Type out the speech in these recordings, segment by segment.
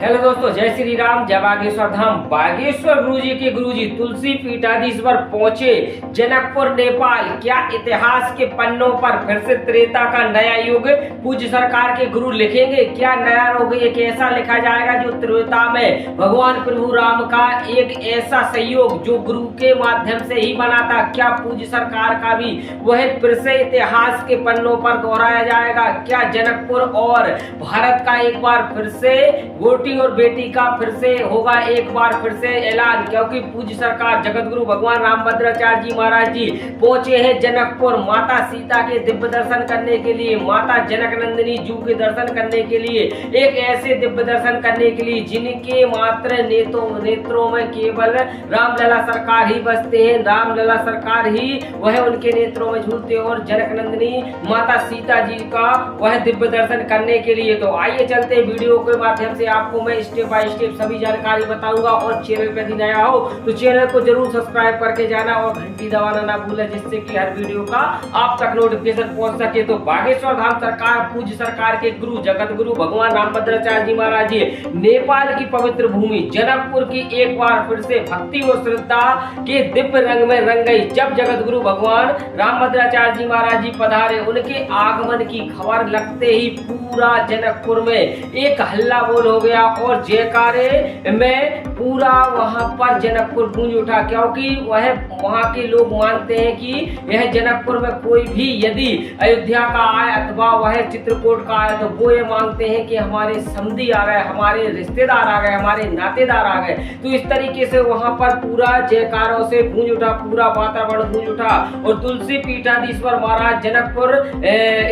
Hello दोस्तों, जय श्री राम, जय बागेश्वर धाम। बागेश्वर गुरुजी के गुरुजी तुलसी पीठाधीश्वर पहुंचे जनकपुर नेपाल। क्या इतिहास के पन्नों पर फिर से त्रेता का नया युग पूज्य सरकार के गुरु लिखेंगे? क्या नया युग एक ऐसा लिखा जाएगा जो त्रेता में भगवान प्रभु राम का एक ऐसा सहयोग जो गुरु के माध्यम से ही बना था, क्या पूज्य सरकार का भी वह फिर से इतिहास के पन्नों पर दोहराया जाएगा? क्या जनकपुर और भारत का एक बार फिर से वोटिंग और बेटी का फिर से होगा एक बार फिर से ऐलान? क्योंकि पूज्य सरकार जगत गुरु भगवान रामभद्राचार्य जी महाराज जी पहुंचे हैं जनकपुर माता सीता के दिव्य दर्शन करने के लिए, माता जनक नंदिनी जू के दर्शन करने के लिए, एक ऐसे दिव्य दर्शन करने के लिए जिनके मात्र नेत्रों में केवल रामलला सरकार ही बसते हैं, रामलला सरकार ही वह उनके नेत्रों में झूलते हैं। और जनक नंदिनी माता सीता जी का वह दिव्य दर्शन करने के लिए तो आइए चलते वीडियो के माध्यम से आपको मैं स्टेप बाय स्टेप सभी जानकारी बताऊंगा। और चैनल पे यदि नया हो तो चैनल को जरूर सब्सक्राइब करके जाना और घंटी दबाना ना भूलें, जिससे कि हर वीडियो का आप तक नोटिफिकेशन पहुंच सके। तो बागेश्वर धाम सरकार पूज्य सरकार के गुरु जगत गुरु भगवान रामभद्राचार्य जी महाराज जी नेपाल की पवित्र भूमि जनकपुर की एक बार फिर से भक्ति और श्रद्धा के दिव्य रंग में रंग गई। जब जगत गुरु भगवान रामभद्राचार्य जी महाराज जी पधारे, उनके आगमन की खबर लगते ही पूरा जनकपुर में एक हल्ला बोल हो गया और जयकारे में पूरा वहां पर जनकपुर गूंज उठा। क्योंकि वह वहां के लोग मानते हैं कि यह जनकपुर में कोई भी यदि अयोध्या का आए अथवा वह चित्रकूट का आए तो वो ये मांगते हैं कि हमारे समधी आ गए, हमारे रिश्तेदार आ गए, हमारे नातेदार आ गए। तो इस तरीके से वहां पर पूरा जयकारों से गूंज उठा, पूरा वातावरण गूंज उठा। और तुलसी पीठाधीश्वर महाराज जनकपुर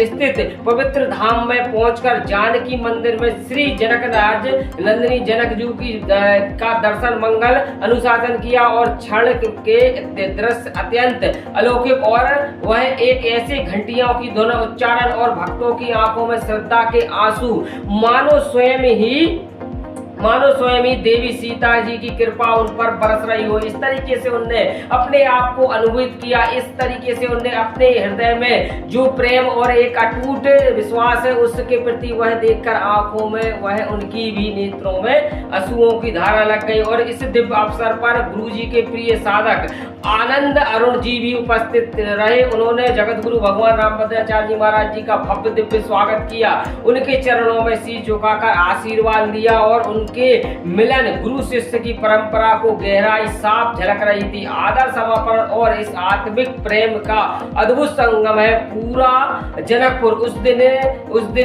स्थित पवित्र धाम में पहुंचकर जानकी मंदिर में श्री जनकराज नंदिनी जनक जू की का दर्शन मंगल अनुशासन किया और क्षण के दृश्य अत्यंत अलौकिक और वह एक ऐसी घंटियों की दोनों उच्चारण और भक्तों की आंखों में श्रद्धा के आंसू मानो स्वयं ही देवी सीता जी की कृपा उन पर बरस रही हो। इस तरीके से उनने अपने आप को अनुभूत किया, इस तरीके से उनने अपने हृदय में जो प्रेम और एक अटूट विश्वास है उसके प्रति वह देखकर आंखों में वह उनकी भी नेत्रों में आंसुओं की धारा लग गई। और इस दिव्य अवसर पर गुरु जी के प्रिय साधक आनंद अरुण जी भी उपस्थित रहे। उन्होंने जगत गुरु भगवान रामभद्राचार्य जी महाराज जी का भव्य दिव्य स्वागत किया, उनके चरणों में शीश झुकाकर आशीर्वाद लिया और उनके मिलन गुरु शिष्य की परंपरा को गहराई साफ झलक रही थी। आदर समर्पण और इस आत्मिक प्रेम का अद्भुत संगम है। पूरा जनकपुर उस दिन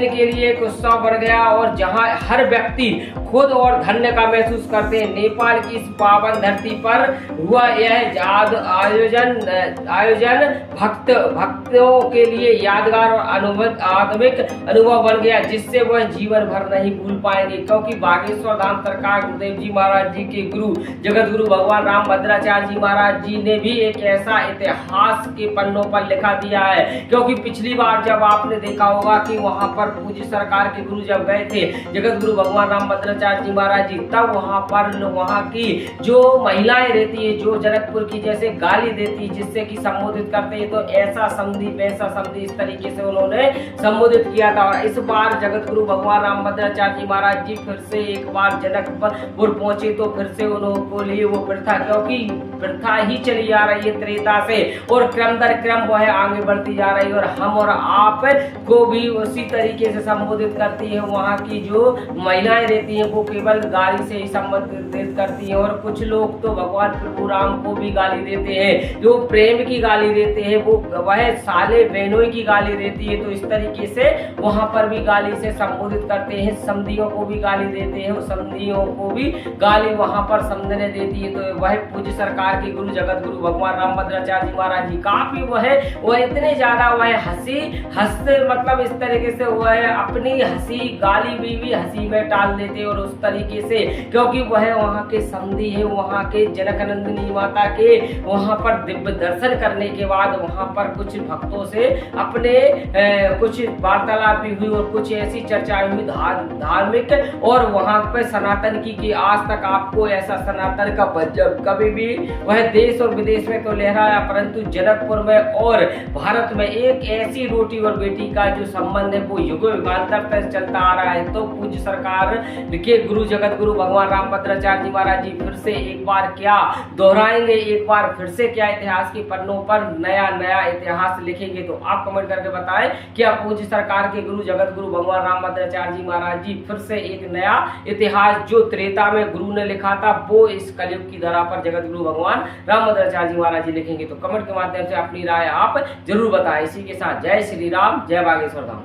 के लिए एक उत्सव बन गया और जहां हर व्यक्ति खुद और धन्य का महसूस करते हैं। नेपाल की इस पावन धरती पर हुआ यह आयोजन भक्तों के लिए यादगार और आत्मिक अनुभव बन गया, जिससे वह जीवन भर नहीं भूल पाएंगे। क्योंकि बागेश्वर धाम सरकार गुरुदेव जी महाराज जी के गुरु जगत गुरु भगवान रामभद्राचार्य जी महाराज जी ने भी एक ऐसा इतिहास के पन्नों पर लिखा दिया है। क्योंकि पिछली बार जब आपने देखा होगा कि वहां पर पूज्य सरकार के गुरु जब गए थे जगत गुरु भगवान रामभद्राचार्य जी महाराज जी, तब वहां की जो महिलाएं रहती है जो जनकपुर की जैसे गाली देती है, जिससे कि संबोधित करते हैं, तो ऐसा समधी वैसा समधी इस तरीके से उन्होंने संबोधित किया था। और इस बार जगत गुरु भगवान रामभद्राचार्य जी महाराज जी फिर से एक बार जनकपुर पहुंचे तो फिर से उनको लिए वो प्रथा, क्योंकि प्रथा ही चली आ रही है त्रेता से और क्रम दर क्रम वह आगे बढ़ती जा रही है और हम और आप को भी उसी तरीके से संबोधित करती है। वहाँ की जो महिलाएं रहती हैं वो केवल गाली से ही संबोधित करती हैं और कुछ लोग तो भगवान प्रभु राम को भी गाली देते हैं, जो प्रेम की गाली देते हैं वो वह साले बहनों की गाली देती है। तो इस तरीके से वहाँ पर भी गाली से संबोधित करते हैं, समधियों को भी गाली देते हैं, समधियों को भी गाली वहाँ पर समझने देती है। तो वह पूज्य सरकार के गुरु जगत गुरु भगवान रामभद्राचार्य जी महाराज जी काफी वह इतने ज्यादा वह हंसते मतलब इस तरीके से वह अपनी हंसी गाली भी हंसी में टाल देते और उस तरीके से, क्योंकि वह वहाँ के समधी है, वहाँ के जनक नंदिनी माता के वहाँ पर दिव्य दर्शन करने के बाद वहाँ पर कुछ भक्तों से अपने कुछ वार्तालाप भी हुई और कुछ ऐसी चर्चाएं हुई धार्मिक और वहाँ पे में सनातन की कि आज तक आपको ऐसा सनातन का जब कभी भी वह देश और विदेश में तो लहराया, परंतु जनकपुर में और भारत में एक ऐसी रोटी और बेटी का जो संबंध है वो युगों युगांतर तक चलता आ रहा है। तो पूज्य सरकार के गुरु जगत गुरु भगवान रामभद्राचार्य जी महाराज जी फिर से एक बार क्या दोहराएंगे, एक बार फिर से क्या इतिहास के पन्नों पर नया नया इतिहास लिखेंगे? तो आप कमेंट करके बताएं क्या पूज्य सरकार के गुरु जगत गुरु भगवान रामभद्राचार्य जी महाराज जी फिर से एक नया इतिहास जो त्रेता में गुरु ने लिखा था वो इस कलयुग की धरा पर जगत गुरु भगवान रामभद्राचार्य जी महाराज जी लिखेंगे? तो कमेंट के माध्यम से अपनी राय आप जरूर बताएं। इसी के साथ जय श्री राम, जय बागेश्वर धाम।